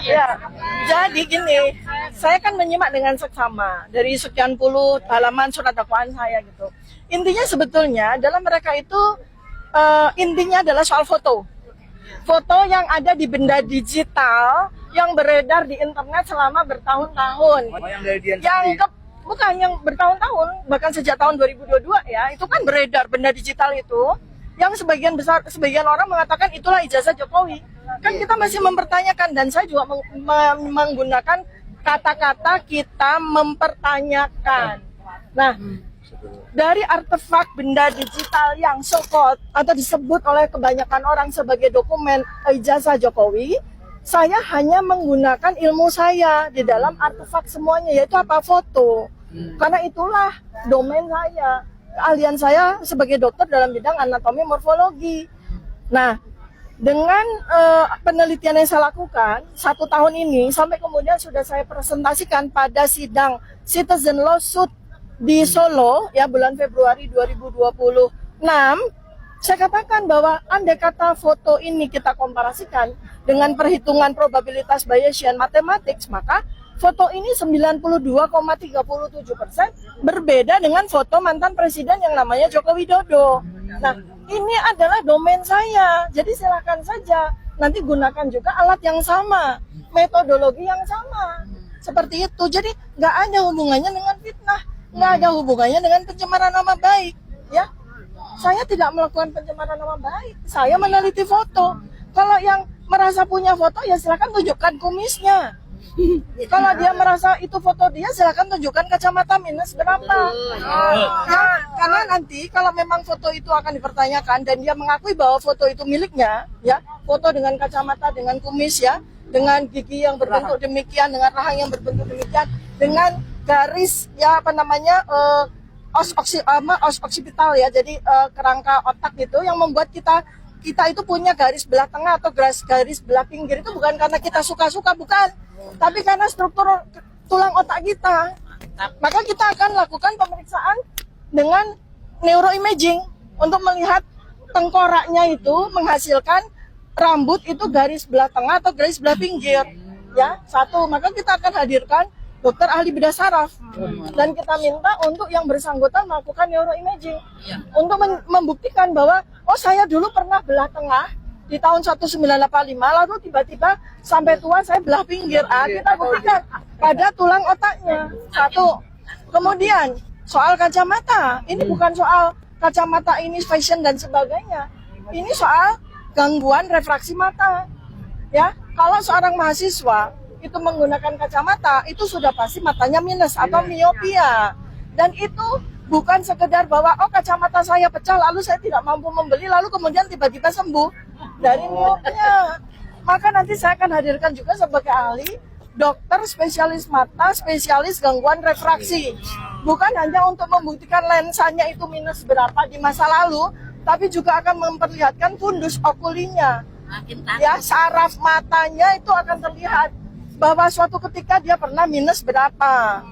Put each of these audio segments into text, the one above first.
Ya, jadi gini, saya kan menyimak dengan seksama dari sekian puluh halaman surat dakwaan saya gitu. Intinya sebetulnya dalam mereka itu intinya adalah soal foto. Foto yang ada di benda digital yang beredar di internet selama bertahun-tahun. Bukan yang bertahun-tahun, bahkan sejak tahun 2022 ya, itu kan beredar benda digital itu, yang sebagian orang mengatakan itulah ijazah Jokowi. Kan kita masih mempertanyakan, dan saya juga menggunakan kata-kata kita mempertanyakan. Nah, dari artefak benda digital yang so-called atau disebut oleh kebanyakan orang sebagai dokumen ijazah Jokowi, saya hanya menggunakan ilmu saya di dalam artefak semuanya, yaitu apa? Foto. Karena itulah domain saya, keahlian saya sebagai dokter dalam bidang anatomi morfologi. Nah, dengan penelitian yang saya lakukan 1 tahun ini, sampai kemudian sudah saya presentasikan pada sidang Citizen Lawsuit di Solo ya bulan Februari 2026, saya katakan bahwa andai kata foto ini kita komparasikan dengan perhitungan probabilitas Bayesian mathematics, maka foto ini 92,37% berbeda dengan foto mantan presiden yang namanya Joko Widodo. Nah, ini adalah domain saya, jadi silakan saja nanti gunakan juga alat yang sama, metodologi yang sama, seperti itu. Jadi nggak ada hubungannya dengan fitnah, nggak ada hubungannya dengan pencemaran nama baik, ya. Saya tidak melakukan pencemaran nama baik, saya meneliti foto. Kalau yang merasa punya foto ya silakan tunjukkan kumisnya. Kalau dia merasa itu foto dia, silakan tunjukkan kacamata minus berapa. Ya, karena nanti kalau memang foto itu akan dipertanyakan dan dia mengakui bahwa foto itu miliknya, ya, foto dengan kacamata, dengan kumis, ya, dengan gigi yang berbentuk demikian, dengan rahang yang berbentuk demikian, dengan garis, ya apa namanya, os occipital ya, jadi kerangka otak gitu yang membuat kita itu punya garis belah tengah atau garis belah pinggir, itu bukan karena kita suka-suka, bukan, tapi karena struktur tulang otak kita. Maka kita akan lakukan pemeriksaan dengan neuroimaging untuk melihat tengkoraknya itu menghasilkan rambut itu garis belah tengah atau garis belah pinggir, ya, satu. Maka kita akan hadirkan dokter ahli bedah saraf dan kita minta untuk yang bersangkutan melakukan neuroimaging untuk membuktikan bahwa oh, saya dulu pernah belah tengah di tahun 1985, lalu tiba-tiba sampai tua saya belah pinggir. Kita buktikan pada tulang otaknya, satu. Kemudian soal kacamata, ini bukan soal kacamata ini fashion dan sebagainya, ini soal gangguan refraksi mata, ya. Kalau seorang mahasiswa itu menggunakan kacamata, itu sudah pasti matanya minus atau miopia. Dan itu bukan sekedar bahwa oh kacamata saya pecah lalu saya tidak mampu membeli lalu kemudian tiba-tiba sembuh dari miopia. Maka nanti saya akan hadirkan juga sebagai ahli dokter spesialis mata, spesialis gangguan refraksi. Bukan hanya untuk membuktikan lensanya itu minus berapa di masa lalu, tapi juga akan memperlihatkan fundus okulinya. Ya, saraf matanya itu akan terlihat bahwa suatu ketika dia pernah minus berapa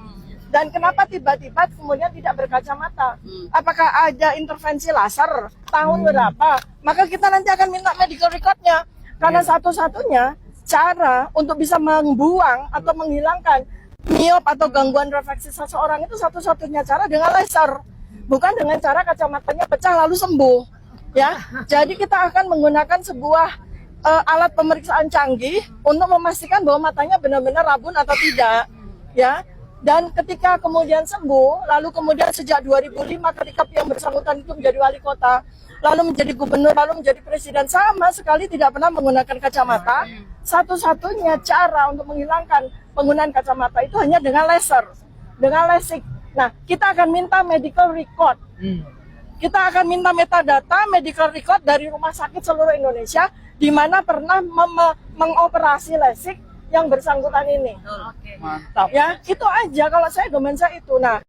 dan kenapa tiba-tiba kemudian tidak berkacamata. Apakah ada intervensi laser tahun berapa? Maka kita nanti akan minta medical recordnya, karena satu-satunya cara untuk bisa membuang atau menghilangkan miop atau gangguan refraksi seseorang itu satu-satunya cara dengan laser, bukan dengan cara kacamatanya pecah lalu sembuh, ya. Jadi kita akan menggunakan sebuah alat pemeriksaan canggih untuk memastikan bahwa matanya benar-benar rabun atau tidak, ya. Dan ketika kemudian sembuh, lalu kemudian sejak 2005 ketika yang bersangkutan itu menjadi wali kota, lalu menjadi gubernur, lalu menjadi presiden, sama sekali tidak pernah menggunakan kacamata. Satu-satunya cara untuk menghilangkan penggunaan kacamata itu hanya dengan laser, dengan LASIK. Nah, kita akan minta medical record. Kita akan minta metadata medical record dari rumah sakit seluruh Indonesia di mana pernah mengoperasi LASIK yang bersangkutan ini. Mantap. Ya, itu aja kalau saya domain saya itu. Nah,